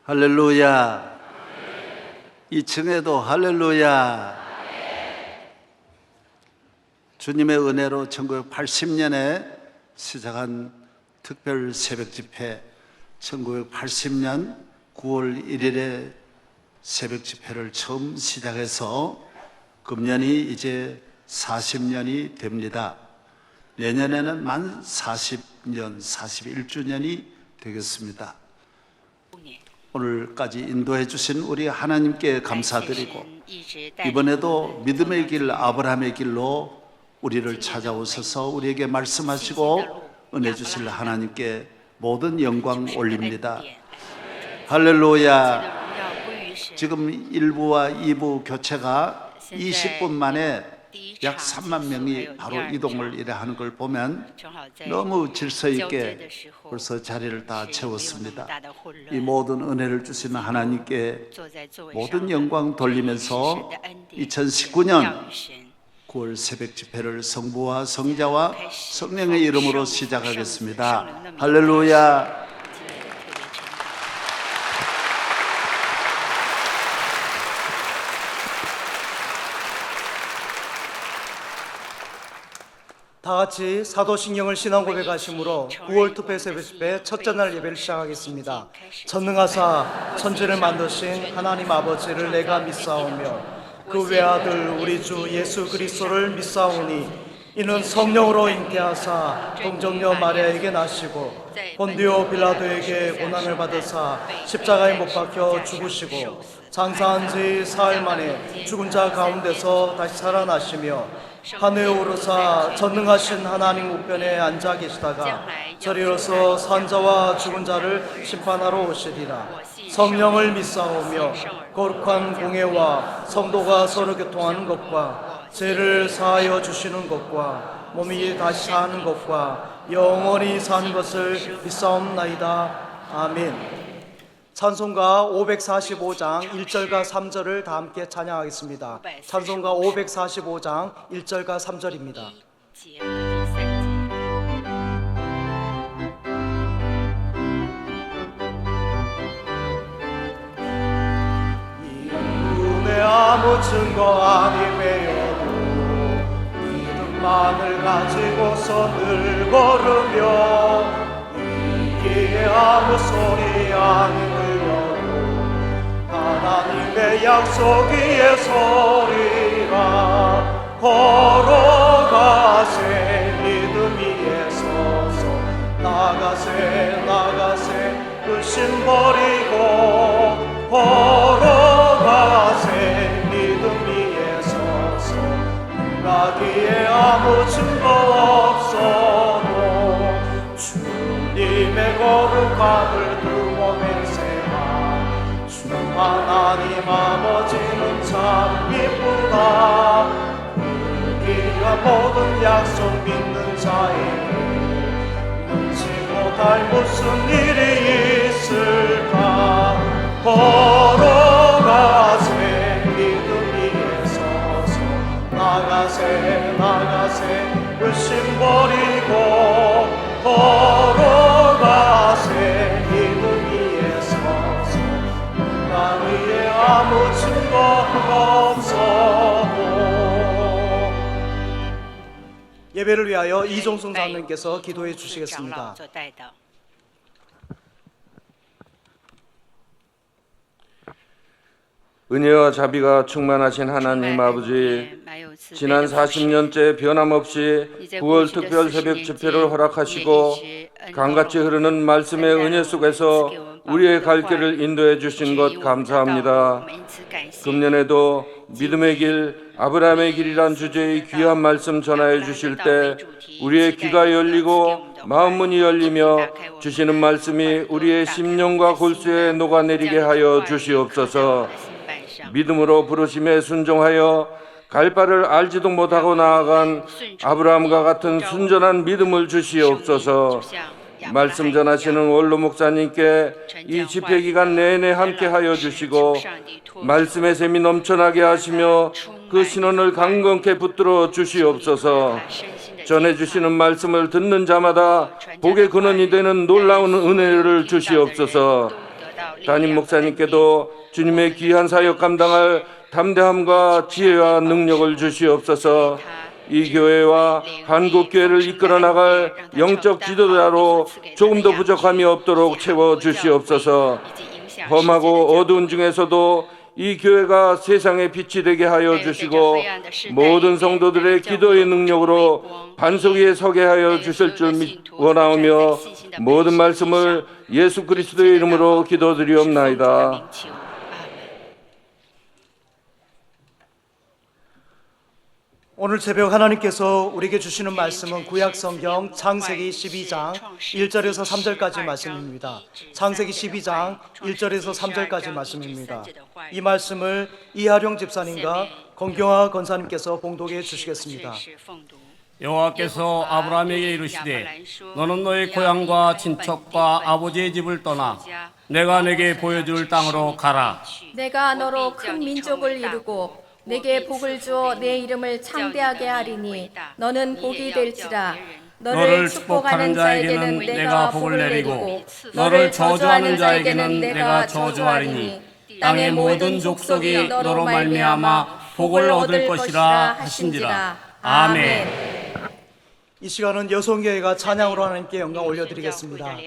할렐루야. 2층에도 할렐루야. 주님의 은혜로 1980년에 시작한 특별 새벽 집회, 1980년 9월 1일에 새벽 집회를 처음 시작해서 금년이 이제 40년이 됩니다. 내년에는 만 40년, 41주년이 되겠습니다. 오늘까지 인도해 주신 우리 하나님께 감사드리고, 이번에도 믿음의 길, 아브라함의 길로 우리를 찾아오셔서 우리에게 말씀하시고 은혜 주실 하나님께 모든 영광 올립니다. 할렐루야. 지금 1부와 2부 교체가 20분 만에 약 3만 명이 바로 이동을 이래 하는 걸 보면 너무 질서 있게 벌써 자리를 다 채웠습니다. 이 모든 은혜를 주시는 하나님께 모든 영광 돌리면서 2019년 9월 새벽 집회를 성부와 성자와 성령의 이름으로 시작하겠습니다. 할렐루야. 다 같이 사도신경을 신앙 고백하심으로 9월 특별 새벽 집회 첫째 날 예배를 시작하겠습니다. 전능하사 천지를 만드신 하나님 아버지를 내가 믿사오며 그 외아들 우리 주 예수 그리스도를 믿사오니 이는 성령으로 잉태하사 동정녀 마리아에게 나시고 본디오 빌라도에게 고난을 받으사 십자가에 못 박혀 죽으시고 장사한 지 사흘 만에 죽은 자 가운데서 다시 살아나시며 하늘에 오르사 전능하신 하나님 우편에 앉아 계시다가 저리로서 산자와 죽은 자를 심판하러 오시리라. 성령을 믿사오며 거룩한 공예와 성도가 서로 교통하는 것과 죄를 사하여 주시는 것과 몸이 다시 사는 것과 영원히 사는 것을 믿사옵나이다. 아멘. 찬송가 545장 1절과 3절을 다 함께 찬양하겠습니다. 찬송가 545장 1절과 3절입니다. 이눈에 아무 증거 아니매여도 믿음만을 가지고서 늘 걸으며 이기에 아무 소리 아니 하나님의 약속 위에 서리라. 걸어가세 믿음 위에 서서 나가세 나가세 불신 버리고 걸어가세 믿음 위에 서서 가기에 아무 증거 없어도 주님의 거룩함을 두 몸에 하나님 아버지는 참 이쁘다. 우리가 모든 약속 믿는 자에게 능치 못할 무슨 일이 있을까. 걸어가세 믿음 위에 서서 나가세 나가세 불신 버리고 걸어가세 믿음 위에 서서 위에 아무 증거가 없어도. 예배를 위하여 이종승 장로님께서 기도해 주시겠습니다. 은혜와 자비가 충만하신 하나님 아버지, 지난 40년째 변함없이 9월 특별 새벽 집회를 허락하시고 강같이 흐르는 말씀의 은혜 속에서 우리의 갈 길을 인도해 주신 것 감사합니다. 금년에도 믿음의 길, 아브라함의 길이란 주제의 귀한 말씀 전하여 주실 때 우리의 귀가 열리고 마음 문이 열리며 주시는 말씀이 우리의 심령과 골수에 녹아내리게 하여 주시옵소서. 믿음으로 부르심에 순종하여 갈 바를 알지도 못하고 나아간 아브라함과 같은 순전한 믿음을 주시옵소서. 말씀 전하시는 원로 목사님께 이 집회 기간 내내 함께하여 주시고 말씀의 샘이 넘쳐나게 하시며 그 신원을 강건케 붙들어 주시옵소서. 전해주시는 말씀을 듣는 자마다 복의 근원이 되는 놀라운 은혜를 주시옵소서. 담임 목사님께도 주님의 귀한 사역 감당할 담대함과 지혜와 능력을 주시옵소서. 이 교회와 한국 교회를 이끌어 나갈 영적 지도자로 조금 더 부족함이 없도록 채워 주시옵소서. 험하고 어두운 중에서도 이 교회가 세상의 빛이 되게 하여 주시고 모든 성도들의 기도의 능력으로 반석 위에 서게 하여 주실 줄 원하오며 모든 말씀을 예수 그리스도의 이름으로 기도드리옵나이다. 오늘 새벽 하나님께서 우리에게 주시는 말씀은 구약 성경 창세기 12장 1절에서 3절까지 말씀입니다. 창세기 12장 1절에서 3절까지 말씀입니다. 이 말씀을 이하룡 집사님과 권경화 권사님께서 봉독해 주시겠습니다. 여호와께서 아브라함에게 이르시되 너는 너의 고향과 친척과 아버지의 집을 떠나 내가 내게 보여줄 땅으로 가라. 내가 너로 큰 민족을 이루고 내게 복을 주어 내 이름을 창대하게 하리니 너는 복이 될지라. 너를 축복하는 자에게는 내가 복을 내리고 너를 저주하는 자에게는 내가 저주하리니 땅의 모든 족속이 너로 말미암아 복을 얻을 것이라 하신지라. 아멘. 이 시간은 여성교회가 찬양으로 하나님께 영광 올려드리겠습니다.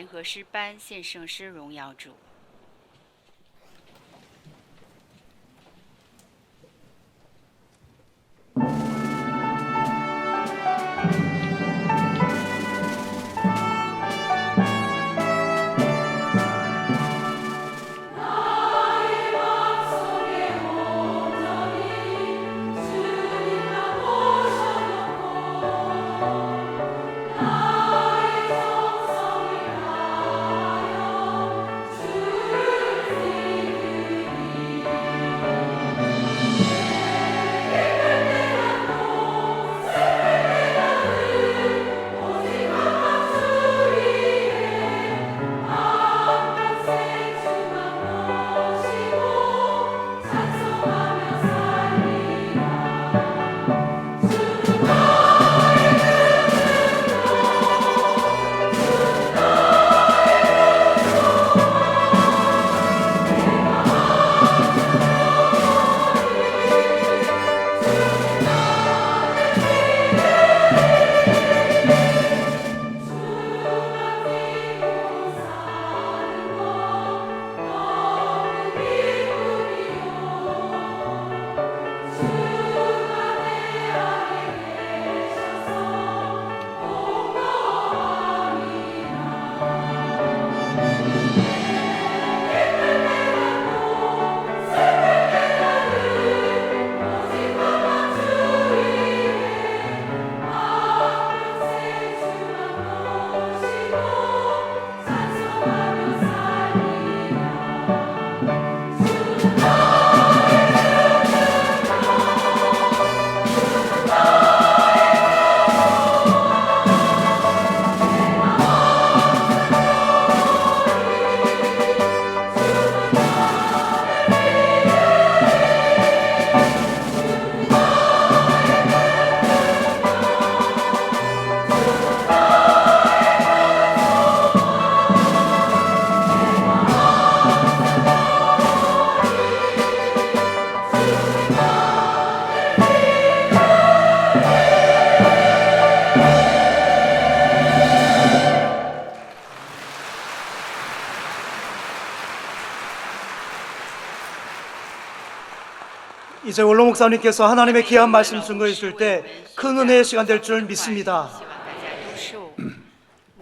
이제 원로 목사님께서 하나님의 귀한 말씀 증거해 줄 때 큰 은혜의 시간 될 줄 믿습니다.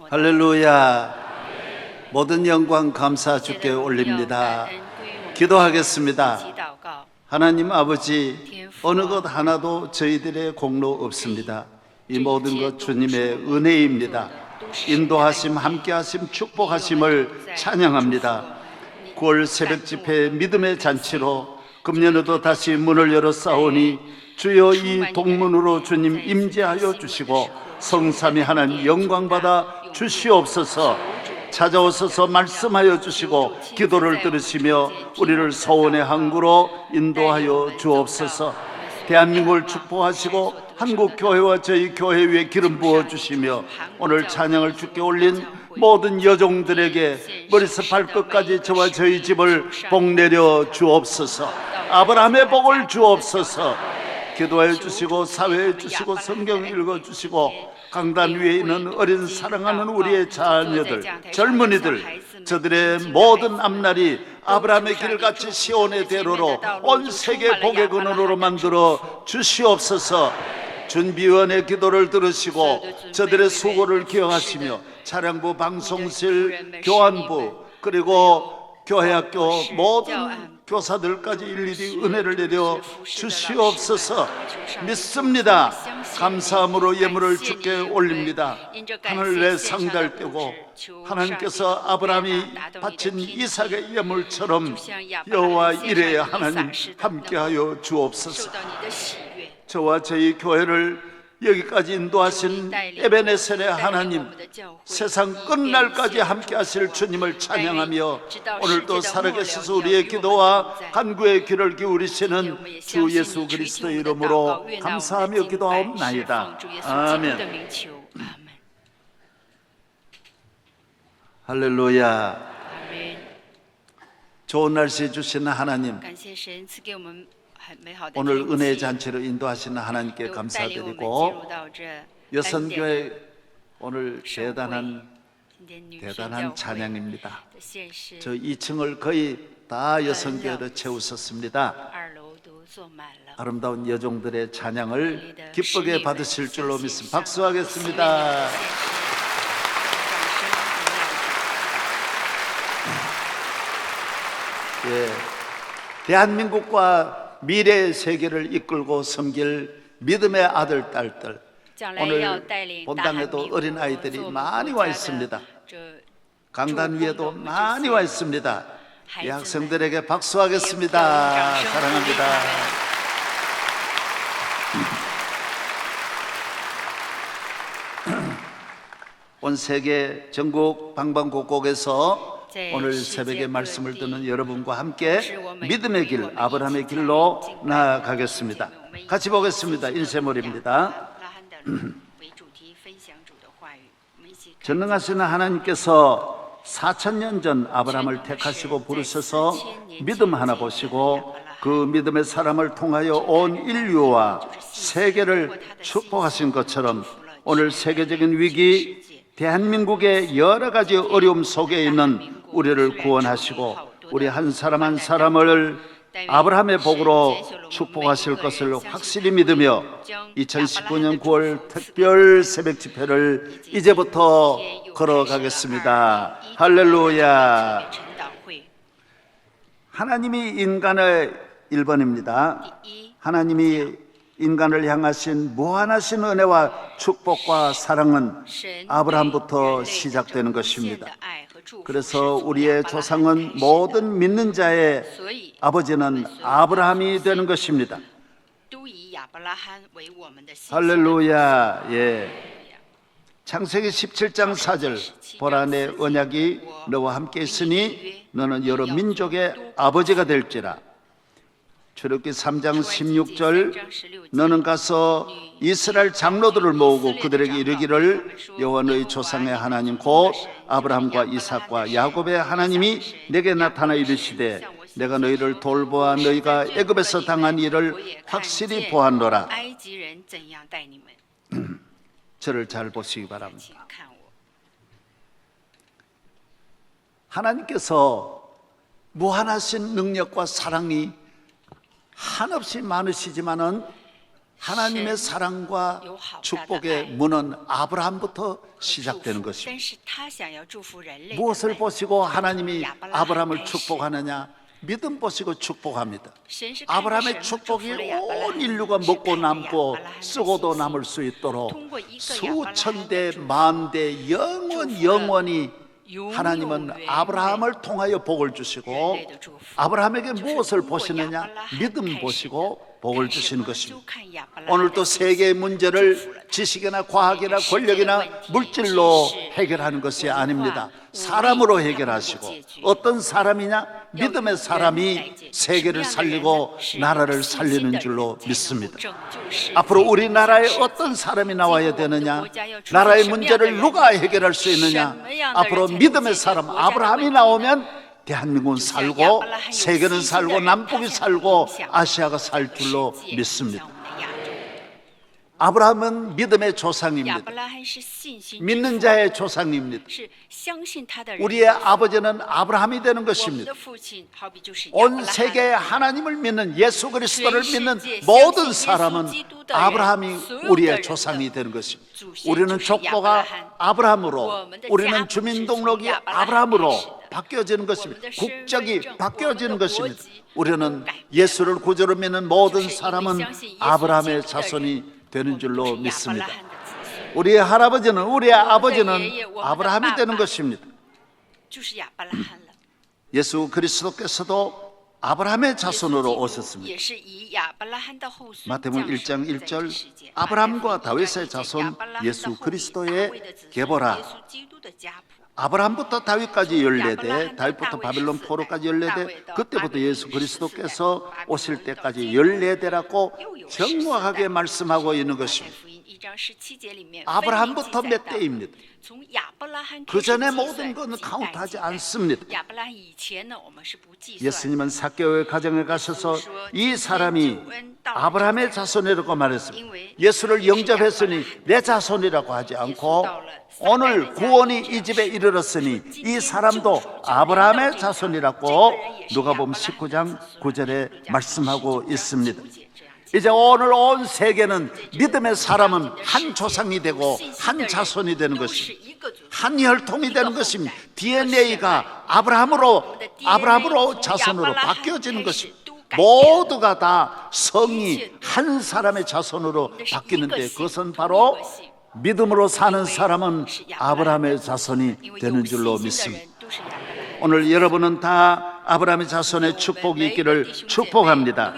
할렐루야. 모든 영광 감사 주께 올립니다. 기도하겠습니다. 하나님 아버지, 어느 것 하나도 저희들의 공로 없습니다. 이 모든 것 주님의 은혜입니다. 인도하심, 함께하심, 축복하심을 찬양합니다. 9월 새벽 집회 믿음의 잔치로 금년에도 다시 문을 열어 싸우니 주여 이 동문으로 주님 임재하여 주시고 성삼위 하나님 영광받아 주시옵소서. 찾아오셔서 말씀하여 주시고 기도를 들으시며 우리를 소원의 항구로 인도하여 주옵소서. 대한민국을 축복하시고 한국 교회와 저희 교회 위에 기름 부어 주시며 오늘 찬양을 주께 올린 모든 여종들에게 머리서 발끝까지 저와 저희 집을 복내려 주옵소서. 아브라함의 복을 주옵소서. 기도해 주시고 사회해 주시고 성경 읽어 주시고 강단 위에 있는 어린 사랑하는 우리의 자녀들, 젊은이들, 저들의 모든 앞날이 아브라함의 길같이 시온의 대로로 온 세계 복의 근원으로 만들어 주시옵소서. 준비위원회 기도를 들으시고 저들의 수고를 기억하시며 차량부, 방송실, 교환부, 그리고 교회학교 모든 교사들까지 일일이 은혜를 내려 주시옵소서. 믿습니다. 감사함으로 예물을 주께 올립니다. 하늘에 상달 떼고 하나님께서 아브라함이 바친 이삭의 예물처럼 여호와 이레의 하나님 함께하여 주옵소서. 저와 저희 교회를 여기까지 인도하신 에베네셀의 하나님, 세상 끝날까지 함께 하실 주님을 찬양하며 오늘도 살아계셔서 우리의 기도와 간구의 귀를 기울이시는 주 예수 그리스도의 이름으로 감사하며 기도하옵나이다. 아멘. 할렐루야. 좋은 날씨 주시는 하나님, 오늘 은혜의 잔치로 인도하시는 하나님께 감사드리고, 여선교회 오늘 대단한 찬양입니다. 저 2층을 거의 다 여선교회로 채우셨습니다. 아름다운 여종들의 찬양을 기쁘게 받으실 줄로 믿습니다. 박수하겠습니다. 예, 대한민국과 미래의 세계를 이끌고 섬길 믿음의 아들, 딸들, 오늘 본당에도 어린아이들이 많이 와 있습니다. 강단 위에도 많이 와 있습니다. 이 학생들에게 박수하겠습니다. 사랑합니다. 온 세계 전국 방방곡곡에서 오늘 새벽에 말씀을 듣는 여러분과 함께 믿음의 길, 아브라함의 길로 나아가겠습니다. 같이 보겠습니다. 인쇄물입니다. 전능하시는 하나님께서 4000년 전 아브라함을 택하시고 부르셔서 믿음 하나 보시고 그 믿음의 사람을 통하여 온 인류와 세계를 축복하신 것처럼 오늘 세계적인 위기, 대한민국의 여러 가지 어려움 속에 있는 우리를 구원하시고 우리 한 사람 한 사람을 아브라함의 복으로 축복하실 것을 확실히 믿으며 2019년 9월 특별 새벽 집회를 이제부터 걸어가겠습니다. 할렐루야. 하나님이 인간의 1번입니다. 하나님이 인간을 향하신 무한하신 은혜와 축복과 사랑은 아브라함부터 시작되는 것입니다. 그래서 우리의 조상은 모든 믿는 자의 아버지는 아브라함이 되는 것입니다. 할렐루야. 예. 창세기 17장 4절 보라 내 언약이 너와 함께 있으니 너는 여러 민족의 아버지가 될지라. 출애굽기 3장 16절 너는 가서 이스라엘 장로들을 모으고 그들에게 이르기를 여호와 너희 조상의 하나님 곧 아브라함과 이삭과 야곱의 하나님이 내게 나타나 이르시되 내가 너희를 돌보아 너희가 애굽에서 당한 일을 확실히 보았노라. 저를 잘 보시기 바랍니다. 하나님께서 무한하신 능력과 사랑이 한없이 많으시지만은 하나님의 사랑과 축복의 문은 아브라함부터 시작되는 것입니다. 무엇을 보시고 하나님이 아브라함을 축복하느냐? 믿음 보시고 축복합니다. 아브라함의 축복이 온 인류가 먹고 남고 쓰고도 남을 수 있도록 수천 대, 만 대, 영원히 하나님은 아브라함을 통하여 복을 주시고 아브라함에게 무엇을 보시느냐? 믿음 보시고 복을 주시는 것입니다. 오늘도 세계의 문제를 지식이나 과학이나 권력이나 물질로 해결하는 것이 아닙니다. 사람으로 해결하시고, 어떤 사람이냐? 믿음의 사람이 세계를 살리고 나라를 살리는 줄로 믿습니다. 앞으로 우리나라에 어떤 사람이 나와야 되느냐? 나라의 문제를 누가 해결할 수 있느냐? 앞으로 믿음의 사람 아브라함이 나오면 대한민국은 살고, 세계는 살고, 남북이 살고, 아시아가 살 줄로 믿습니다. 아브라함은 믿음의 조상입니다. 믿는 자의 조상입니다. 우리의 아버지는 아브라함이 되는 것입니다. 온 세계에 하나님을 믿는, 예수 그리스도를 믿는 모든 사람은 아브라함이 우리의 조상이 되는 것입니다. 우리는 족보가 아브라함으로, 우리는 주민등록이 아브라함으로 바뀌어지는 것입니다. 국적이 바뀌어지는 것입니다. 우리는 예수를 구주로 믿는 모든 사람은 아브라함의 자손이 되는 줄로 믿습니다. 우리의 할아버지는, 우리의 아버지는 아브라함이 되는 것입니다. 예수 그리스도께서도 아브라함의 자손으로 오셨습니다. 마태복음 1장 1절, 아브라함과 다윗의 자손 예수 그리스도의 계보라. 아브라함부터 다윗까지 14대, 다윗부터 바빌론 포로까지 14대, 그때부터 예수 그리스도께서 오실 때까지 14대라고 정확하게 말씀하고 있는 것입니다. 아브라함부터 몇 대입니다. 그 전에 모든 것은 카운트하지 않습니다. 예수님은 삭개오의 가정에 가셔서 이 사람이 아브라함의 자손이라고 말했습니다. 예수를 영접했으니 내 자손이라고 하지 않고, 오늘 구원이 이 집에 이르렀으니 이 사람도 아브라함의 자손이라고 누가복음 19장 9절에 말씀하고 있습니다. 이제 오늘 온 세계는 믿음의 사람은 한 조상이 되고 한 자손이 되는 것입니다. 한 혈통이 되는 것입니다. DNA가 아브라함으로 자손으로 바뀌어지는 것입니다. 모두가 다 성이 한 사람의 자손으로 바뀌는데, 그것은 바로 믿음으로 사는 사람은 아브라함의 자손이 되는 줄로 믿습니다. 오늘 여러분은 다 아브라함의 자손의 축복이 있기를 축복합니다.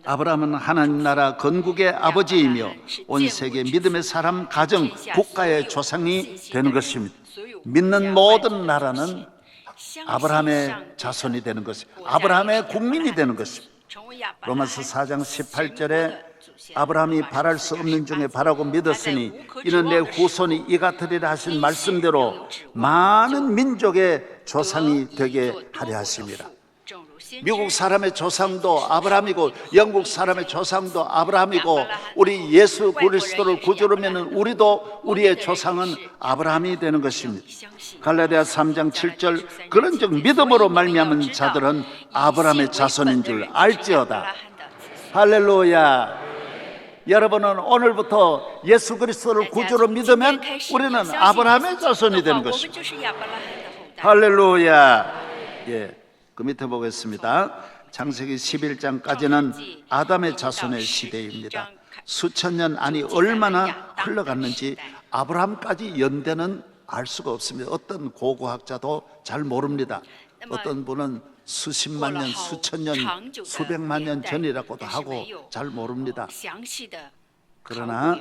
아브라함은 하나님 나라 건국의 아버지이며 온 세계 믿음의 사람, 가정, 국가의 조상이 되는 것입니다. 믿는 모든 나라는 아브라함의 자손이 되는 것입니다. 아브라함의 국민이 되는 것입니다. 로마서 4장 18절에 아브라함이 바랄 수 없는 중에 바라고 믿었으니 이는 내 후손이 이 같으리라 하신 말씀대로 많은 민족의 조상이 되게 하려 하심이라. 미국 사람의 조상도 아브라함이고, 영국 사람의 조상도 아브라함이고, 우리 예수 그리스도를 구주로 믿는 우리도, 우리의 조상은 아브라함이 되는 것입니다. 갈라디아 3장 7절, 그런즉 믿음으로 말미암은 자들은 아브라함의 자손인 줄 알지어다. 할렐루야. 여러분은 오늘부터 예수 그리스도를 구주로 믿으면 우리는 아브라함의 자손이 되는 것입니다. 할렐루야. 예. 그 밑에 보겠습니다. 창세기 11장까지는 아담의 자손의 시대입니다. 수천 년, 아니 얼마나 흘러갔는지 아브라함까지 연대는 알 수가 없습니다. 어떤 고고학자도 잘 모릅니다. 어떤 분은 수십만 년, 수천 년, 수백만 년 전이라고도 하고 잘 모릅니다. 그러나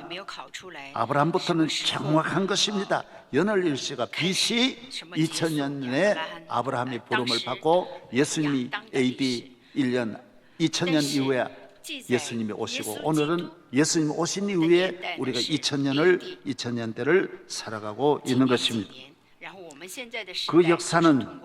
아브라함부터는 정확한 것입니다. 연월일시가 BC 2000년에 아브라함이 부름을 받고 예수님이 AD 1년 2000년 이후에 예수님이 오시고, 오늘은 예수님이 오신 이후에 우리가 2000년대를 살아가고 있는 것입니다. 그 역사는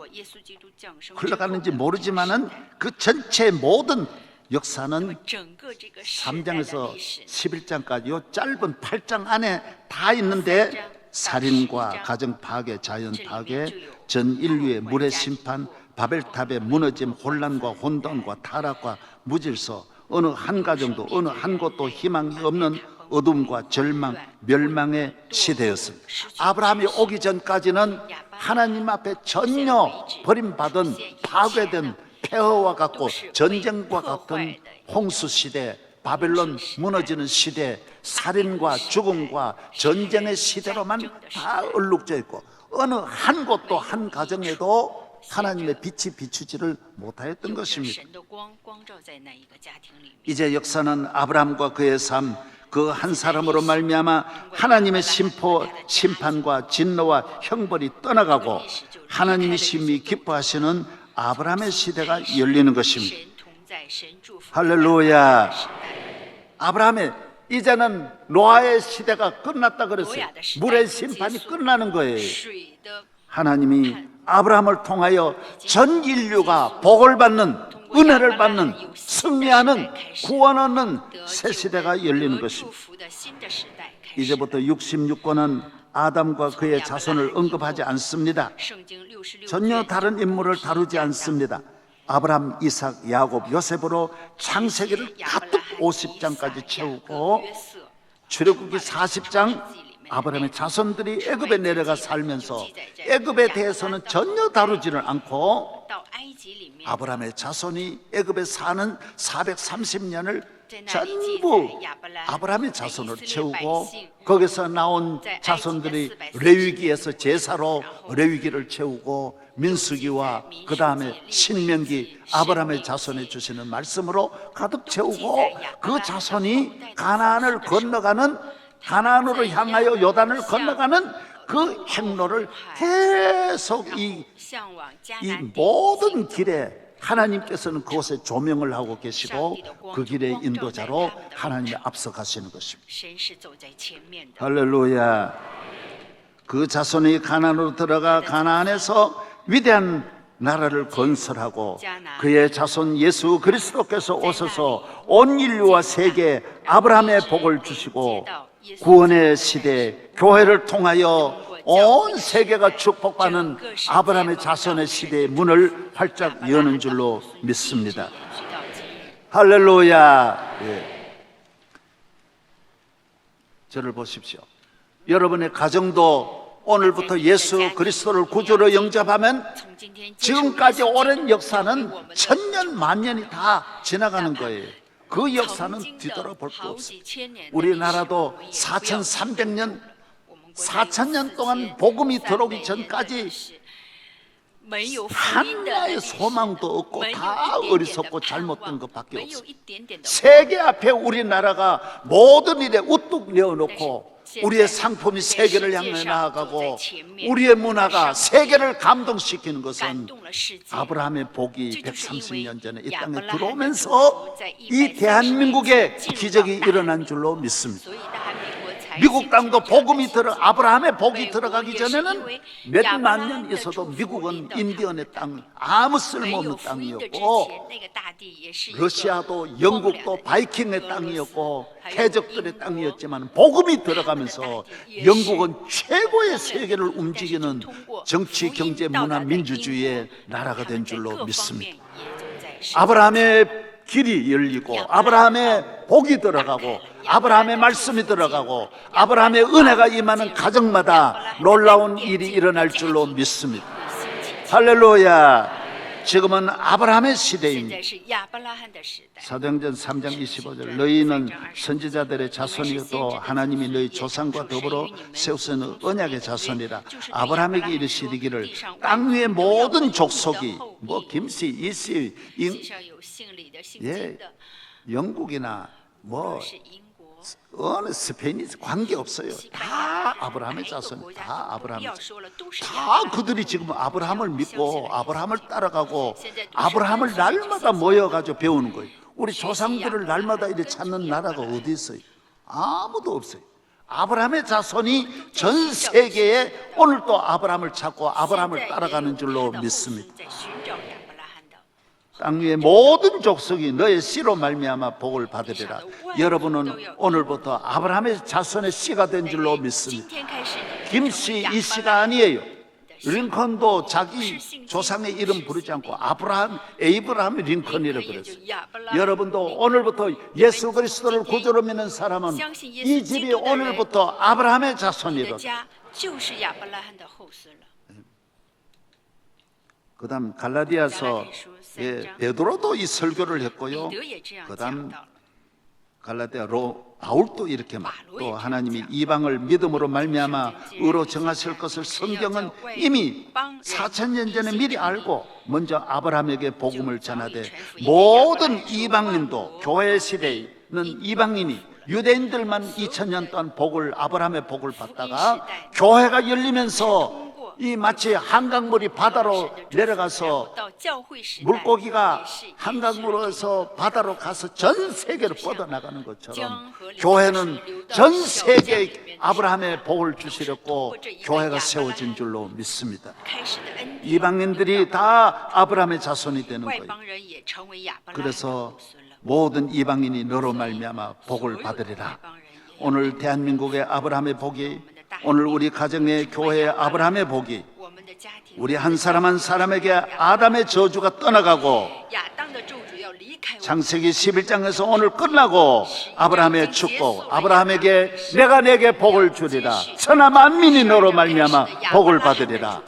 흘러가는지 모르지만은 그 전체 모든 역사는 3장에서 11장까지 요 짧은 8장 안에 다 있는데, 살인과 가정 파괴, 자연 파괴, 전 인류의 물의 심판, 바벨탑의 무너짐, 혼란과 혼돈과 타락과 무질서, 어느 한 가정도 어느 한 곳도 희망이 없는 어둠과 절망, 멸망의 시대였습니다. 아브라함이 오기 전까지는 하나님 앞에 전혀 버림받은, 파괴된, 폐허와 같고 전쟁과 같은 홍수 시대, 바벨론 무너지는 시대, 살인과 죽음과 전쟁의 시대로만 다 얼룩져 있고, 어느 한 곳도 한 가정에도 하나님의 빛이 비추지를 못하였던 것입니다. 이제 역사는 아브라함과 그의 삶, 그 한 사람으로 말미암아 하나님의 심판과 진노와 형벌이 떠나가고 하나님이 심히 기뻐하시는 아브라함의 시대가 열리는 것입니다. 할렐루야. 아브라함의 이제는 노아의 시대가 끝났다 그랬어요. 물의 심판이 끝나는 거예요. 하나님이 아브라함을 통하여 전 인류가 복을 받는, 은혜를 받는, 승리하는, 구원 얻는 새 시대가 열리는 것입니다. 이제부터 66권은 아담과 그의 자손을 언급하지 않습니다. 전혀 다른 인물을 다루지 않습니다. 아브라함, 이삭, 야곱, 요셉으로 창세기를 가득 50장까지 채우고 출애굽기 40장 아브라함의 자손들이 애굽에 내려가 살면서 애굽에 대해서는 전혀 다루지를 않고 아브라함의 자손이 애굽에 사는 430년을 전부 아브라함의 자손으로 채우고 거기서 나온 자손들이 레위기에서 제사로 레위기를 채우고 민수기와 그 다음에 신명기 아브라함의 자손에 주시는 말씀으로 가득 채우고 그 자손이 가나안을 건너가는 가나안으로 향하여 요단을 건너가는 그 행로를 계속 이 모든 길에 하나님께서는 그곳에 조명을 하고 계시고 그 길의 인도자로 하나님이 앞서가시는 것입니다. 할렐루야. 그 자손이 가나안으로 들어가 가나안에서 위대한 나라를 건설하고 그의 자손 예수 그리스도께서 오셔서 온 인류와 세계에 아브라함의 복을 주시고 구원의 시대 교회를 통하여 온 세계가 축복받는 아브라함의 자손의 시대의 문을 활짝 여는 줄로 믿습니다. 할렐루야. 저를 보십시오. 여러분의 가정도 오늘부터 예수 그리스도를 구주로 영접하면 지금까지 오랜 역사는 천년 만년이 다 지나가는 거예요. 그 역사는 뒤돌아볼 수 없어요. 우리나라도 4300년 4000년 동안 복음이 들어오기 전까지 하나의 소망도 없고 다 어리석고 잘못된 것밖에 없어요. 세계 앞에 우리나라가 모든 일에 우뚝 내어놓고 우리의 상품이 세계를 향해 나아가고 우리의 문화가 세계를 감동시키는 것은 아브라함의 복이 130년 전에 이 땅에 들어오면서 이 대한민국에 기적이 일어난 줄로 믿습니다. 미국 땅도 복음이 아브라함의 복이 들어가기 전에는 몇만 년 있어도 미국은 인디언의 땅, 아무 쓸모없는 땅이었고 러시아도 영국도 바이킹의 땅이었고 해적들의 땅이었지만 복음이 들어가면서 영국은 최고의 세계를 움직이는 정치, 경제, 문화, 민주주의의 나라가 된 줄로 믿습니다. 아브라함의 길이 열리고 아브라함의 복이 들어가고 아브라함의 말씀이 들어가고 아브라함의 은혜가 임하는 가정마다 놀라운 일이 일어날 줄로 믿습니다. 할렐루야. 지금은 아브라함의 시대입니다. 사도행전 3장 25절 너희는 선지자들의 자손이요 하나님이 너희 조상과 더불어 세우신 언약의 자손이라. 아브라함에게 이르시기를 땅 위의 모든 족속이 뭐 김씨, 이씨, 영국이나 뭐 어느 스페인이 관계없어요. 다 아브라함의 자손, 다 아브라함의 자손. 다 그들이 지금 아브라함을 믿고 아브라함을 따라가고 아브라함을 날마다 모여가지고 배우는 거예요. 우리 조상들을 날마다 이렇게 찾는 나라가 어디 있어요? 아무도 없어요. 아브라함의 자손이 전 세계에 오늘 또 아브라함을 찾고 아브라함을 따라가는 줄로 믿습니다. 땅 위의 모든 족속이 너의 씨로 말미암아 복을 받으리라. 여러분은 오늘부터 아브라함의 자손의 씨가 된 줄로 믿습니다. 김씨, 이씨가 아니에요. 링컨도 자기 조상의 이름 부르지 않고 에이브라함 링컨이라 그랬어요. 여러분도 오늘부터 예수 그리스도를 구주로 믿는 사람은 이 집이 오늘부터 아브라함의 자손이라. 그 다음 갈라디아서 베드로도 이 설교를 했고요. 그 다음 갈라디아로 바울도 이렇게 또 하나님이 이방을 믿음으로 말미암아 의로 정하실 것을 성경은 이미 4000년 전에 미리 알고 먼저 아브라함에게 복음을 전하되 모든 이방인도 교회 시대에는 이방인이 유대인들만 2000년 동안 아브라함의 복을 받다가 교회가 열리면서 이 마치 한강물이 바다로 내려가서 물고기가 한강물에서 바다로 가서 전 세계로 뻗어나가는 것처럼 교회는 전 세계에 아브라함의 복을 주시렸고 교회가 세워진 줄로 믿습니다. 이방인들이 다 아브라함의 자손이 되는 거예요. 그래서 모든 이방인이 너로 말미암아 복을 받으리라. 오늘 대한민국의 아브라함의 복이, 오늘 우리 가정의 교회의 아브라함의 복이 우리 한 사람 한 사람에게 아담의 저주가 떠나가고 창세기 11장에서 오늘 끝나고 아브라함의 축복, 아브라함에게 내가 내게 복을 주리라. 천하 만민이 너로 말미암아 복을 받으리라.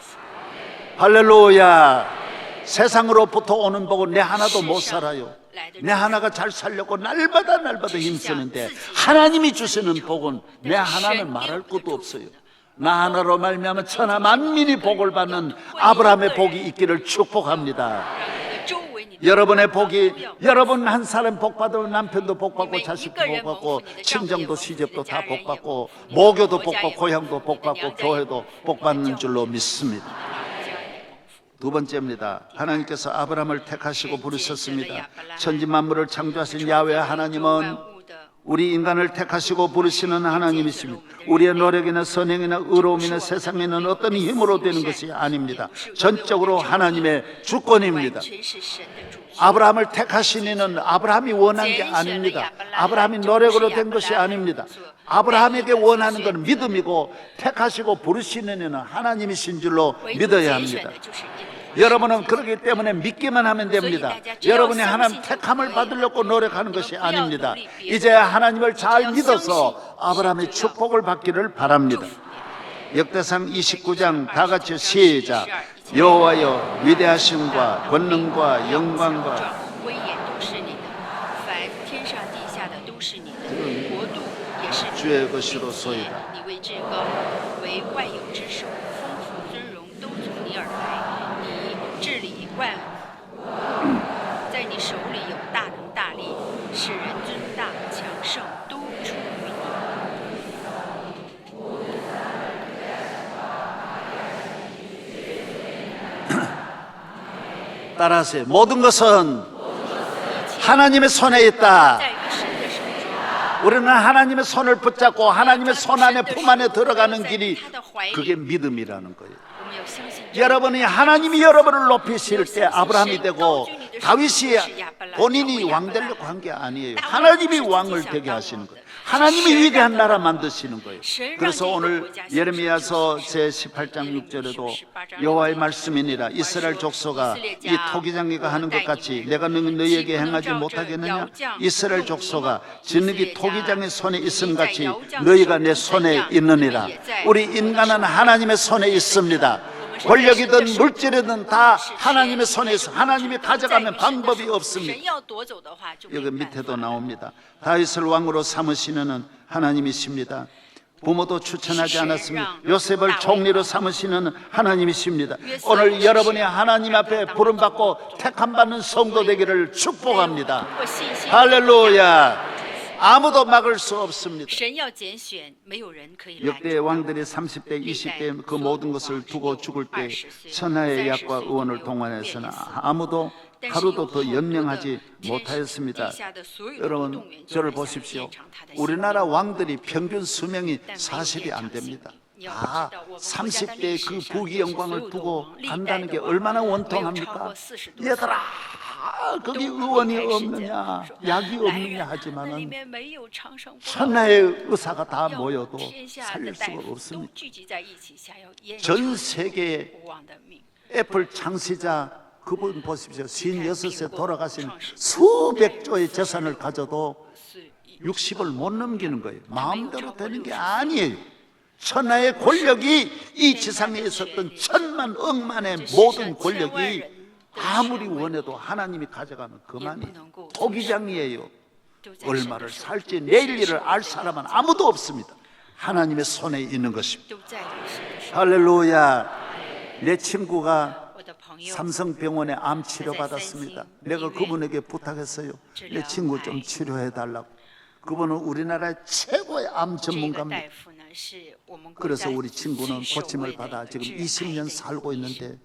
할렐루야. 세상으로부터 오는 복은 내 하나도 못 살아요. 내 하나가 잘 살려고 날마다 힘쓰는데 하나님이 주시는 복은 내 하나는 말할 것도 없어요. 나 하나로 말미암아 천하 만민이 복을 받는 아브라함의 복이 있기를 축복합니다. 여러분의 복이, 여러분 한 사람 복 받으면 남편도 복 받고 자식도 복 받고 친정도 시집도 다 복 받고 모교도 복 받고 고향도 복 받고 교회도 복 받는 줄로 믿습니다. 두 번째입니다. 하나님께서 아브라함을 택하시고 부르셨습니다. 천지 만물을 창조하신 야훼 하나님은 우리 인간을 택하시고 부르시는 하나님이십니다. 우리의 노력이나 선행이나 의로움이나 세상에는 어떤 힘으로 되는 것이 아닙니다. 전적으로 하나님의 주권입니다. 아브라함을 택하신 이는 아브라함이 원한 게 아닙니다. 아브라함이 노력으로 된 것이 아닙니다. 아브라함에게 원하는 것은 믿음이고 택하시고 부르시는 이는 하나님이신 줄로 믿어야 합니다. 여러분은 그렇기 때문에 믿기만 하면 됩니다. 여러분이 하나님 택함을 받으려고 노력하는 것이 아닙니다. 이제 하나님을 잘 믿어서 아브라함의 축복을 받기를 바랍니다. 역대상 29장 다 같이 시작. 여호와여 위대하심과 권능과 영광과 주의 것이로소이다. 따라하세요. 모든 것은 하나님의 손에 있다. 우리는 하나님의 손을 붙잡고 하나님의 손 안에 품 안에 들어가는 길이 그게 믿음이라는 거예요. 여러분이 하나님이 여러분을 높이실 때 아브라함이 되고 다윗이 본인이 왕 되려고 한 게 아니에요. 하나님이 왕을 되게 하시는 거예요. 하나님이 위대한 나라 만드시는 거예요. 그래서 오늘 예레미야서 제18장 6절에도 여호와의 말씀이니라 이스라엘 족속아 이 토기장이가 하는 것 같이 내가 너희에게 행하지 못하겠느냐. 이스라엘 족속아 진흙이 토기장의 손에 있음 같이 너희가 내 손에 있느니라. 우리 인간은 하나님의 손에 있습니다. 권력이든 물질이든 다 하나님의 손에 있어. 하나님이 가져가면 방법이 없습니다. 여기 밑에도 나옵니다. 다윗을 왕으로 삼으시는 하나님이십니다. 부모도 추천하지 않았습니다. 요셉을 총리로 삼으시는 하나님이십니다. 오늘 여러분이 하나님 앞에 부름받고 택함받는 성도 되기를 축복합니다. 할렐루야. 아무도 막을 수 없습니다. 역대 왕들이 30대 20대 그 모든 것을 두고 죽을 때 천하의 약과 의원을 동원해서는 아무도 하루도 더 연명하지 못하였습니다. 여러분 저를 보십시오. 우리나라 왕들이 평균 수명이 40이 안 됩니다. 다 30대의 그 부귀 영광을 두고 간다는 게 얼마나 원통합니까? 얘들아 거기 의원이 없느냐 약이 없느냐 하지만은 천하의 의사가 다 모여도 살릴 수가 없습니다. 전 세계의 애플 창시자 그분 보십시오. 56세 돌아가신 수백 조의 재산을 가져도 60을 못 넘기는 거예요. 마음대로 되는 게 아니에요. 천하의 권력이 이 지상에 있었던 천만 억만의 모든 권력이 아무리 원해도 하나님이 가져가면 그만이 토기장이에요. 얼마를 살지 내일 일을 알 사람은 아무도 없습니다. 하나님의 손에 있는 것입니다. 할렐루야. 내 친구가 삼성병원에 암 치료 받았습니다. 내가 그분에게 부탁했어요. 내 친구 좀 치료해 달라고. 그분은 우리나라의 최고의 암 전문가입니다. 그래서 우리 친구는 고침을 받아 지금 20년 살고 있는데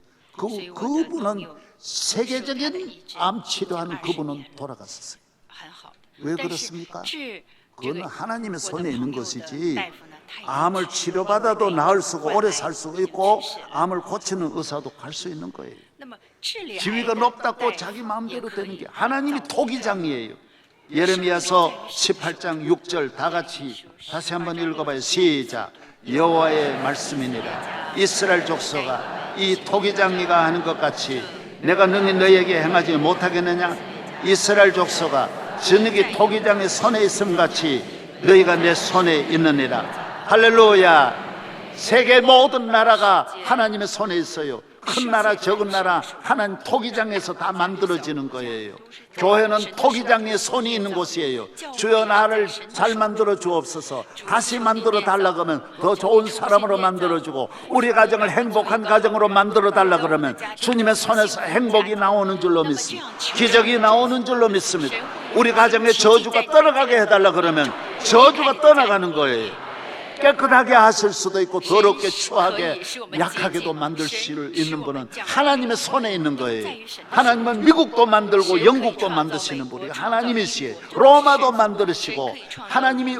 그분은 세계적인 암 치료하는 그분은 돌아갔었어요. 왜 그렇습니까? 그건 하나님의 손에 있는 것이지, 암을 치료받아도 나을 수고 오래 살 수가 있고 암을 고치는 의사도 갈 수 있는 거예요. 지위가 높다고 자기 마음대로 되는 게, 하나님이 토기장이에요. 예레미야서 18장 6절 다 같이 다시 한번 읽어봐요. 시작. 여호와의 말씀이니라. 이스라엘 족속아, 이 토기장이가 하는 것 같이 내가 능히 너희에게 행하지 못하겠느냐? 이스라엘 족속아, 저녁이 토기장의 손에 있음 같이 너희가 내 손에 있느니라. 할렐루야. 세계 모든 나라가 하나님의 손에 있어요. 큰 나라 적은 나라 하나님 토기장에서 다 만들어지는 거예요. 교회는 토기장에 손이 있는 곳이에요. 주여 나를 잘 만들어 주옵소서. 다시 만들어 달라 그러면 더 좋은 사람으로 만들어 주고, 우리 가정을 행복한 가정으로 만들어 달라 그러면 주님의 손에서 행복이 나오는 줄로 믿습니다. 기적이 나오는 줄로 믿습니다. 우리 가정에 저주가 떠나가게 해달라 그러면 저주가 떠나가는 거예요. 깨끗하게 하실 수도 있고 더럽게 추하게 약하게도 만들 수 있는 분은 하나님의 손에 있는 거예요. 하나님은 미국도 만들고 영국도 만드시는 분이 하나님이시에요. 로마도 만드시고, 하나님이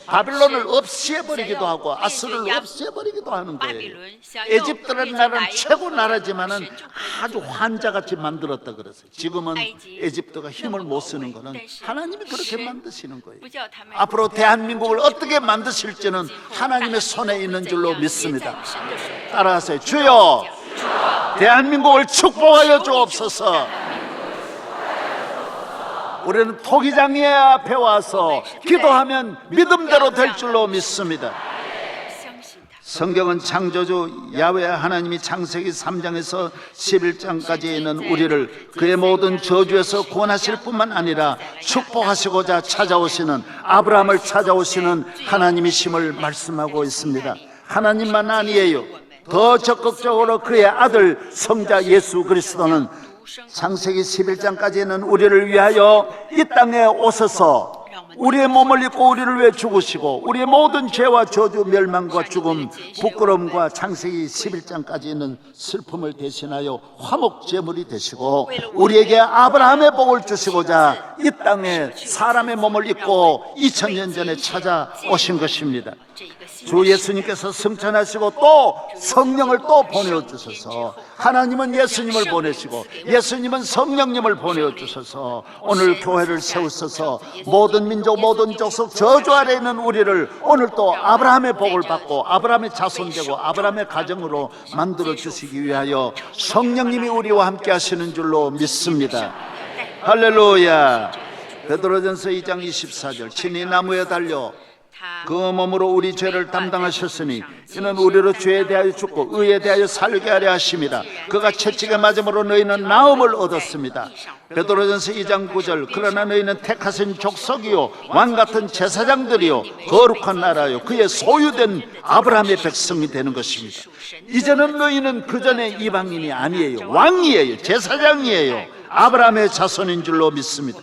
바빌론을 없애버리기도 하고 아스르를 없애버리기도 하는 거예요. 에집트라는 나라는 최고 나라지만은 아주 환자같이 만들었다 그랬어요. 지금은 에집트가 힘을 못 쓰는 거는 하나님이 그렇게 만드시는 거예요. 앞으로 대한민국을 어떻게 만드실지는 하나님의 손에 있는 줄로 믿습니다. 따라하세요. 주여, 대한민국을 축복하여 주옵소서. 우리는 토기장의 앞에 와서 기도하면 믿음대로 될 줄로 믿습니다. 성경은 창조주 야훼 하나님이 창세기 3장에서 11장까지 있는 우리를 그의 모든 저주에서 구원하실 뿐만 아니라 축복하시고자 찾아오시는, 아브라함을 찾아오시는 하나님이심을 말씀하고 있습니다. 하나님만 아니에요. 더 적극적으로 그의 아들 성자 예수 그리스도는 창세기 11장까지는 우리를 위하여 이 땅에 오셔서 우리의 몸을 입고 우리를 위해 죽으시고, 우리의 모든 죄와 저주, 멸망과 죽음, 부끄러움과 창세기 11장까지 있는 슬픔을 대신하여 화목제물이 되시고, 우리에게 아브라함의 복을 주시고자 이 땅에 사람의 몸을 입고 2000년 전에 찾아오신 것입니다. 주 예수님께서 승천하시고 또 성령을 또 보내주셔서, 하나님은 예수님을 보내시고 예수님은 성령님을 보내주셔서 오늘 교회를 세우셔서 모든 민족 모든 족속 저주 아래 있는 우리를 오늘 또 아브라함의 복을 받고 아브라함의 자손되고 아브라함의 가정으로 만들어 주시기 위하여 성령님이 우리와 함께 하시는 줄로 믿습니다. 할렐루야. 베드로전서 2장 24절 친히 나무에 달려 그 몸으로 우리 죄를 담당하셨으니 이는 우리로 죄에 대하여 죽고 의에 대하여 살게 하려 하심이라. 그가 채찍에 맞음으로 너희는 나음을 얻었습니다. 베드로전서 2장 9절 그러나 너희는 택하신 족속이요 왕같은 제사장들이요 거룩한 나라요 그의 소유된 아브라함의 백성이 되는 것입니다. 이제는 너희는 그전에 이방인이 아니에요. 왕이에요. 제사장이에요. 아브라함의 자손인 줄로 믿습니다.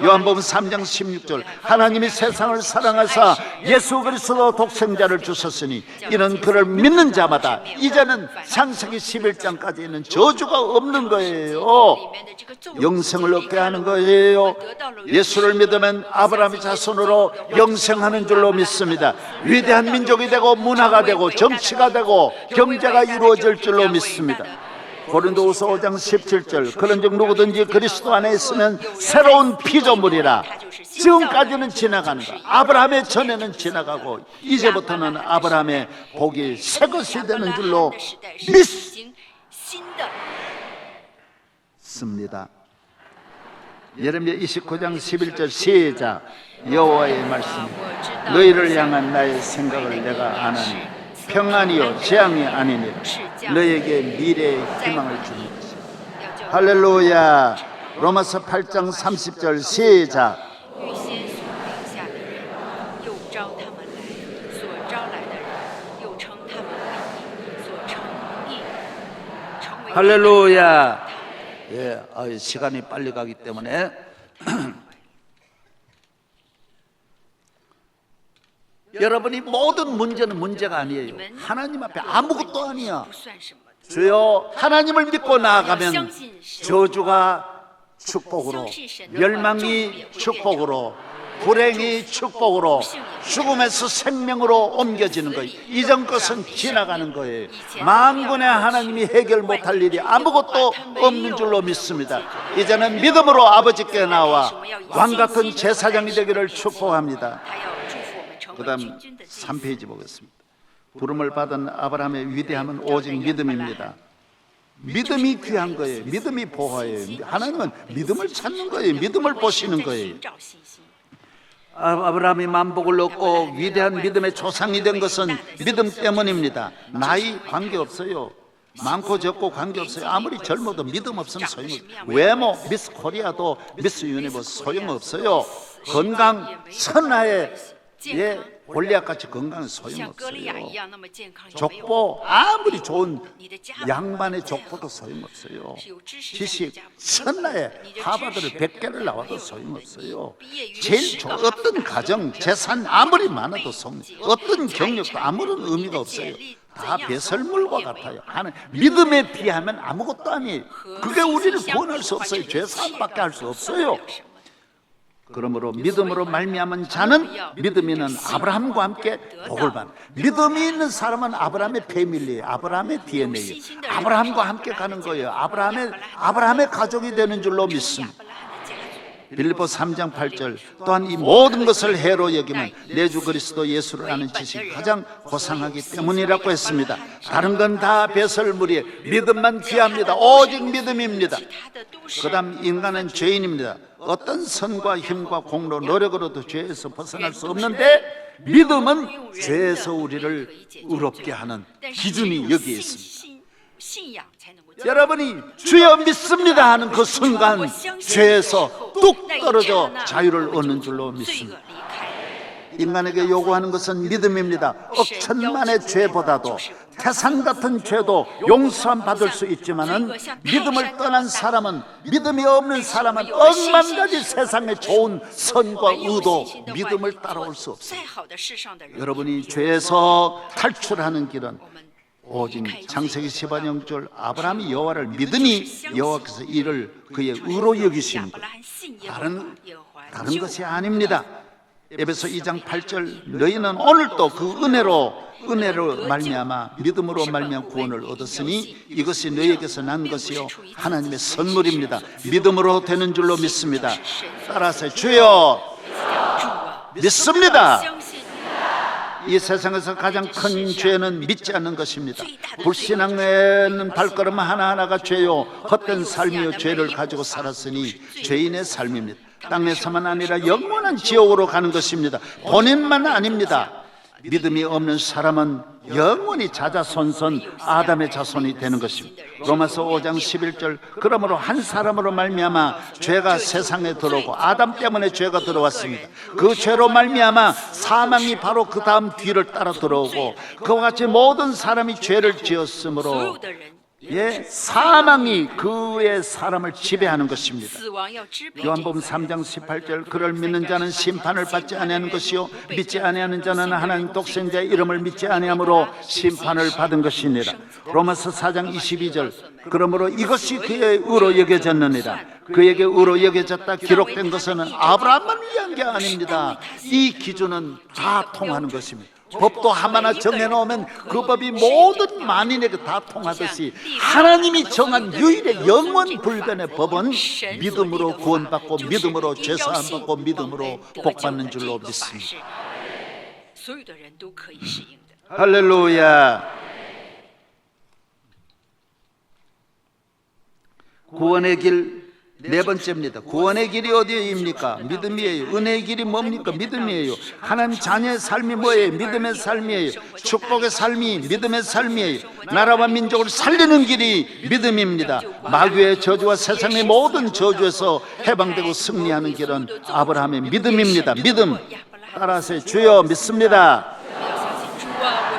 요한복음 3장 16절 하나님이 세상을 사랑하사 예수 그리스도 독생자를 주셨으니 이는 그를 믿는 자마다, 이제는 창세기 11장까지 있는 저주가 없는 거예요. 영생을 얻게 하는 거예요. 예수를 믿으면 아브라함의 자손으로 영생하는 줄로 믿습니다. 위대한 민족이 되고 문화가 되고 정치가 되고 경제가 이루어질 줄로 믿습니다. 고린도후서 5장 17절 그런즉 누구든지 그리스도 안에 있으면 새로운 피조물이라. 지금까지는 지나가는 거, 아브라함의 전에는 지나가고 이제부터는 아브라함의 복이 새 것이 되는 줄로 믿습니다. 예레미야 29장 11절 시작. 여호와의 말씀 너희를 향한 나의 생각을 내가 아나니 평안이요 재앙이 아니니 너에게 미래의 희망을 주는 것이다. 할렐루야. 로마서 8장 30절 시작. 할렐루야. 예, 시간이 빨리 가기 때문에 여러분이 모든 문제는 문제가 아니에요. 하나님 앞에 아무것도 아니야. 주여, 하나님을 믿고 나아가면 저주가 축복으로, 멸망이 축복으로, 불행이 축복으로, 죽음에서 생명으로 옮겨지는 거예요. 이전 것은 지나가는 거예요. 만군의 하나님이 해결 못할 일이 아무것도 없는 줄로 믿습니다. 이제는 믿음으로 아버지께 나와 왕같은 제사장이 되기를 축복합니다. 그 다음 3페이지 보겠습니다. 부름을 받은 아브라함의 위대함은 오직 믿음입니다. 믿음이 귀한 거예요. 믿음이 보화예요. 하나님은 믿음을 찾는 거예요. 믿음을 보시는 거예요. 아브라함이 만복을 얻고 위대한 믿음의 조상이 된 것은 믿음 때문입니다. 나이 관계없어요. 많고 적고 관계없어요. 아무리 젊어도 믿음 없으면 소용없어요. 외모 미스 코리아도 미스 유니버스 소용없어요. 건강 천하의 골리앗같이 건강은 소용없어요. 족보 아무리 좋은 양반의 족보도 소용없어요. 지식 천하의 하버드를 100개를 나와도 소용없어요. 제일 어떤 가정 재산 아무리 많아도 어떤 경력도 아무런 의미가 없어요. 다 배설물과 같아요. 믿음에 비하면 아무것도 아니에요. 그게 우리를 구원할 수 없어요. 죄사함밖에 할 수 없어요. 그러므로 믿음으로 말미암은 자는 믿음이 있는 아브라함과 함께 복을 받는, 믿음이 있는 사람은 아브라함의 패밀리예요. 아브라함의 DNA예요. 아브라함과 함께 가는 거예요. 아브라함의 가족이 되는 줄로 믿습니다. 빌립보 3장 8절 또한 이 모든 것을 해로 여기면 내 주 그리스도 예수를 아는 지식이 가장 고상하기 때문이라고 했습니다. 다른 건 다 배설물이에요. 믿음만 귀합니다. 오직 믿음입니다. 그 다음 인간은 죄인입니다. 어떤 선과 힘과 공로 노력으로도 죄에서 벗어날 수 없는데 믿음은 죄에서 우리를 의롭게 하는 기준이 여기에 있습니다. 여러분이 주여 믿습니다 하는 그 순간 죄에서 뚝 떨어져 자유를 얻는 줄로 믿습니다. 인간에게 요구하는 것은 믿음입니다. 억천만의 죄보다도 태산 같은 죄도 용서함 받을 수 있지만은 믿음을 떠난 사람은, 믿음이 없는 사람은 억만 가지 세상의 좋은 선과 의도, 믿음을 따라올 수 없어요. 여러분이 죄에서 탈출하는 길은 오직 창세기 10장 0절 아브라함이 여호와를 믿으니 여호와께서 이를 그의 의로 여기십니다. 다른 것이 아닙니다. 에베소 2장 8절 너희는 오늘도 그 은혜로 말미암아 믿음으로 말미암아 구원을 얻었으니 이것이 너희에게서 난 것이요 하나님의 선물입니다. 믿음으로 되는 줄로 믿습니다. 따라서 주여 믿습니다. 이 세상에서 가장 큰 죄는 믿지 않는 것입니다. 불신앙에는 발걸음 하나하나가 죄요 헛된 삶이요 죄를 가지고 살았으니 죄인의 삶입니다. 땅에서만 아니라 영원한 지옥으로 가는 것입니다. 본인만 아닙니다. 믿음이 없는 사람은 영원히 자자손손 아담의 자손이 되는 것입니다. 로마서 5장 11절 그러므로 한 사람으로 말미암아 죄가 세상에 들어오고 아담 때문에 죄가 들어왔습니다. 그 죄로 말미암아 사망이 바로 그 다음 뒤를 따라 들어오고 그와 같이 모든 사람이 죄를 지었으므로 사망이 그의 사람을 지배하는 것입니다. 요한복음 3장 18절 그를 믿는 자는 심판을 받지 아니하는 것이요 믿지 아니하는 자는 하나님 독생자의 이름을 믿지 아니함으로 심판을 받은 것이니라. 로마서 4장 22절 그러므로 이것이 그의 의로 여겨졌느니라. 그에게 의로 여겨졌다 기록된 것은 아브라함만 위한 게 아닙니다. 이 기준은 다 통하는 것입니다. 법도 하나하나 정해놓으면 그 법이 모든 만인에게 다 통하듯이 하나님이 정한 유일의 영원불변의 법은 믿음으로 구원받고 믿음으로 죄사함받고 믿음으로 복받는 줄로 믿습니다. 할렐루야. 구원의 길 네 번째입니다. 구원의 길이 어디입니까? 믿음이에요. 은혜의 길이 뭡니까? 믿음이에요. 하나님 자녀의 삶이 뭐예요? 믿음의 삶이에요. 축복의 삶이 믿음의 삶이에요. 나라와 민족을 살리는 길이 믿음입니다. 마귀의 저주와 세상의 모든 저주에서 해방되고 승리하는 길은 아브라함의 믿음입니다. 믿음. 따라서 주여 믿습니다.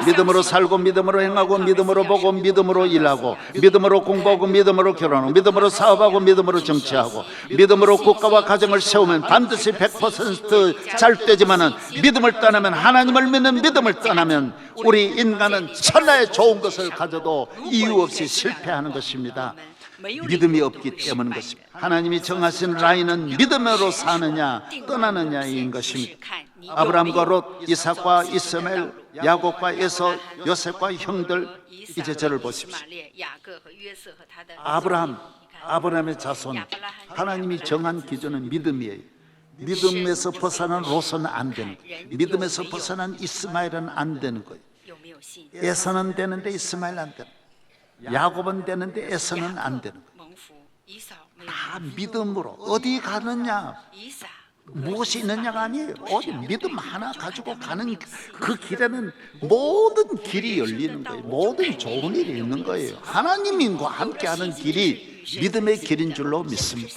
믿음으로 살고 믿음으로 행하고 믿음으로 보고 믿음으로 일하고 믿음으로 공부하고 믿음으로 결혼하고 믿음으로 사업하고 믿음으로 정치하고 믿음으로 국가와 가정을 세우면 반드시 100%잘 되지만은 믿음을 떠나면, 하나님을 믿는 믿음을 떠나면 우리 인간은 천하의 좋은 것을 가져도 이유 없이 실패하는 것입니다. 믿음이 없기 때문인 것입니다. 하나님이 정하신 라인은 믿음으로 사느냐 떠나느냐인 것입니다. 아브라함과 롯, 이삭과 이스마엘, 야곱과 에서, 요셉과 형들, 이제 저를 보십시오. 아브라함의 자손, 하나님이 정한 기준은 믿음이에요. 믿음에서 벗어난 롯은 안 되는 거예요. 믿음에서 벗어난 이스마엘은 안 되는 거예요. 에서는 되는데 이스마엘 안 되는 거예요. 야곱은 되는데 에서는 안 되는 거예요. 다 믿음으로. 어디 가느냐, 무엇이 있느냐가 아니에요. 오직 믿음 하나 가지고 가는 그 길에는 모든 길이 열리는 거예요. 모든 좋은 일이 있는 거예요. 하나님과 함께하는 길이 믿음의 길인 줄로 믿습니다.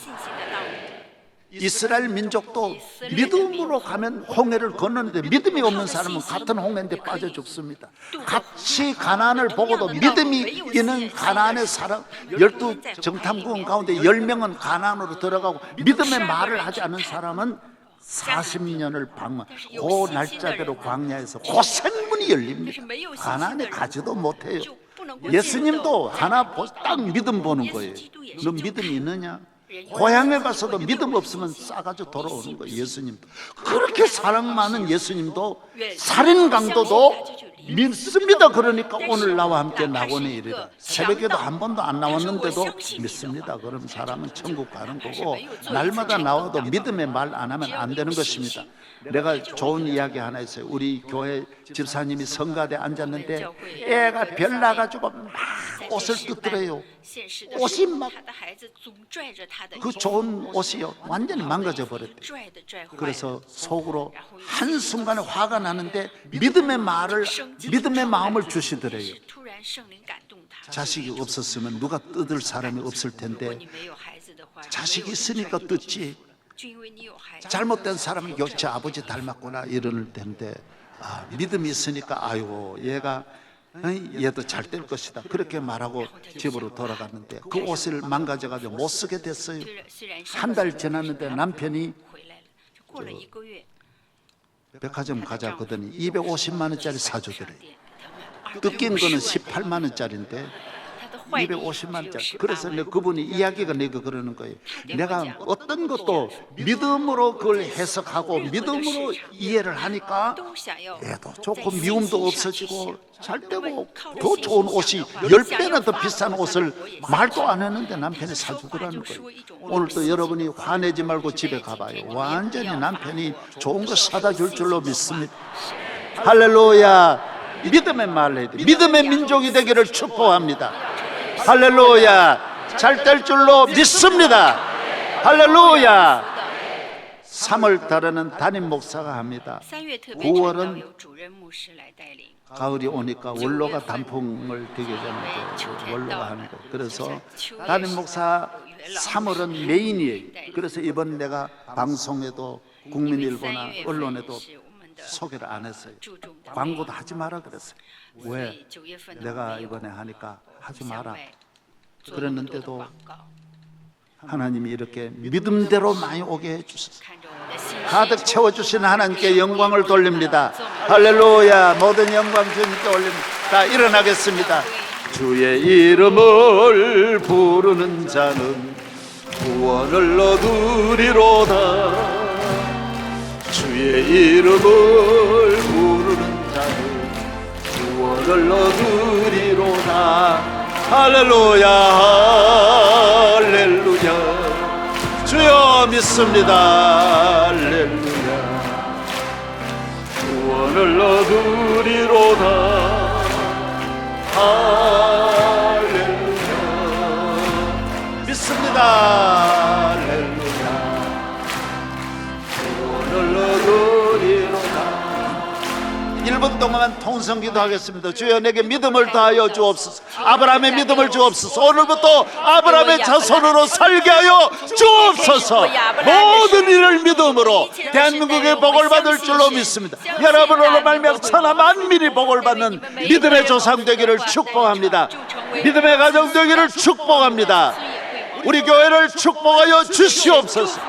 이스라엘 민족도 믿음으로 가면 홍해를 건너는데 믿음이 없는 사람은 같은 홍해인데 빠져 죽습니다. 같이 가나안을 보고도 믿음이 있는 가나안의 사람 12정탐꾼 가운데 10명은 가나안으로 들어가고 믿음의 말을 하지 않은 사람은 40년을 방황, 그 날짜대로 광야에서 고생문이 열립니다. 가나안에 가지도 못해요. 예수님도 하나 딱 믿음 보는 거예요. 너 믿음이 있느냐? 고향에 가서도 믿음 없으면 싸가지고 돌아오는 거예요. 예수님도 그렇게 사랑 많은 예수님도 살인 강도도 믿습니다. 그러니까 오늘 나와 함께 낙원에 이르라. 새벽에도 한 번도 안 나왔는데도 믿습니다. 그럼 사람은 천국 가는 거고, 날마다 나와도 믿음의 말 안 하면 안 되는 것입니다. 내가 좋은 이야기 하나 있어요. 우리 교회 집사님이 성가대에 앉았는데 애가 별 나가지고 막 옷을 뜯더래요. 옷이 막 그 좋은 옷이요 완전히 망가져 버렸대요. 그래서 속으로 한순간에 화가 나는데 믿음의 마음을 주시더래요. 자식이 없었으면 누가 뜯을 사람이 없을 텐데 자식이 있으니까 뜯지. 잘못된 사람은 역시 아버지 닮았구나 이럴 텐데, 믿음이 있으니까 아이고 얘도 잘 될 것이다 그렇게 말하고 집으로 돌아갔는데 그 옷을 망가져가지고 못 쓰게 됐어요. 한 달 지났는데 남편이 백화점 가자 그러더니 250만 원짜리 사주더래요. 뜯긴 거는 18만 원짜리인데 250만 원짜리. 그래서 내가 그분이 이야기가 내가 그러는 거예요. 내가 어떤 것도 믿음으로 그걸 해석하고 믿음으로 이해를 하니까 얘도 조금 미움도 없어지고 잘 되고 더 좋은 옷이 10배나 더 비싼 옷을 말도 안 했는데 남편이 사주더라는 거예요. 오늘 또 여러분이 화내지 말고 집에 가봐요. 완전히 남편이 좋은 거 사다 줄 줄로 믿습니다. 할렐루야. 믿음의 말을 해야 돼. 믿음의 민족이 되기를 축복합니다. 할렐루야. 잘 될 줄로 믿습니다. 할렐루야. 3월 달에는 담임 목사가 합니다. 9월은 가을이 오니까 원로가 단풍을 되게 되는데 원로가 하는 거예요. 그래서 담임 목사 3월은 메인이에요. 그래서 이번 내가 방송에도 국민일보나 언론에도 소개를 안 했어요. 광고도 하지 마라 그랬어요. 왜? 내가 이번에 하니까 하지 마라 그랬는데도 하나님이 이렇게 믿음대로 많이 오게 해주셨어요. 가득 채워주신 하나님께 영광을 돌립니다. 할렐루야. 모든 영광 주님께 올립니다. 자, 일어나겠습니다. 주의 이름을 부르는 자는 구원을 얻으리로다. 주의 이름을 부르는 자는 구원을 얻으리로다. 할렐루야. 할렐루야. 주여 믿습니다. 할렐루야. 구원을 얻으리로다. 할렐루야. 믿습니다. 할렐루야. 구원을 얻으리로다. 1분 동안 통성 기도하겠습니다. 주여 내게 믿음을 더하여 주옵소서. 아브라함의 믿음을 주옵소서. 오늘부터 아브라함의 자손으로 살게 하여 주옵소서. 모든 일을 믿음으로 대한민국의 복을 받을 줄로 믿습니다. 여러분으로 말미암아 천하 만민이 복을 받는 믿음의 조상 되기를 축복합니다. 믿음의 가정 되기를 축복합니다. 우리 교회를 축복하여 주시옵소서.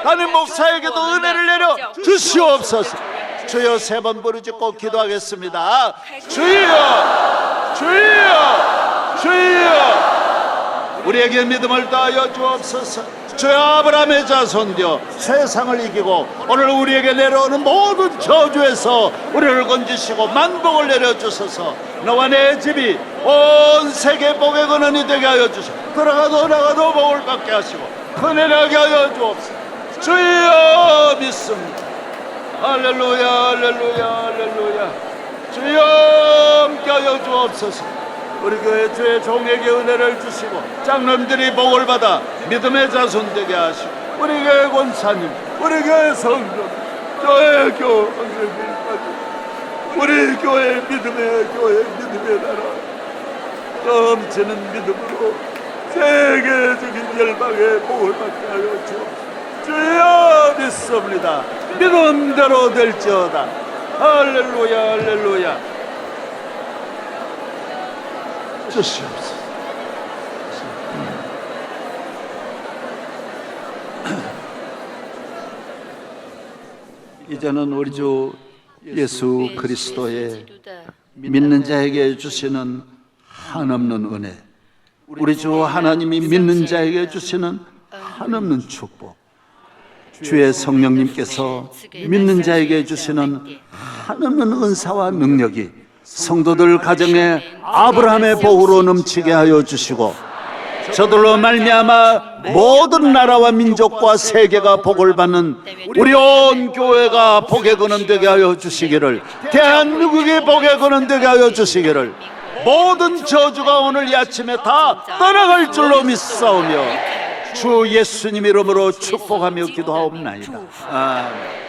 담임 목사에게도 은혜를 내려 주시옵소서. 주여 3번 부르짖고 기도하겠습니다. 주여, 주여, 주여. 우리에게 믿음을 더하여 주옵소서. 주여 아브라함의 자손되어 세상을 이기고 오늘 우리에게 내려오는 모든 저주에서 우리를 건지시고 만복을 내려주소서. 너와 내 집이 온 세계 복의 근원이 되게 하여 주시고 들어가도 나가도 복을 받게 하시고 은혜하게 하여 주옵소서. 주여 믿습니다. 할렐루야, 할렐루야, 할렐루야. 주여 함께 하여 주옵소서. 우리 교회 주의 종에게 은혜를 주시고 장로님들이 복을 받아 믿음의 자손 되게 하시고 우리 교회 권사님, 우리 교회 성도, 저의 교황들까지 우리 교회 믿음의 나라 넘치는 믿음으로 세계적인 열방의 복을 받게 하여 주옵소서. 주여 믿습니다. 믿음대로 될지어다. 할렐루야, 할렐루야. 주시옵소서. 이제는 우리 주 예수 그리스도의 믿는 자에게 주시는 한없는 은혜, 우리 주 하나님이 믿는 자에게 주시는 한없는 축복, 주의 성령님께서 믿는 자에게 주시는 한없는 은사와 능력이 성도들 가정에 아브라함의 복으로 넘치게 하여 주시고 저들로 말미암아 모든 나라와 민족과 세계가 복을 받는 우리 온 교회가 복의 근원 되게 하여 주시기를, 대한민국의 복의 근원 되게 하여 주시기를, 모든 저주가 오늘 이 아침에 다 떠나갈 줄로 믿사오며 주 예수님 이름으로 축복하며 기도하옵나이다. 아멘.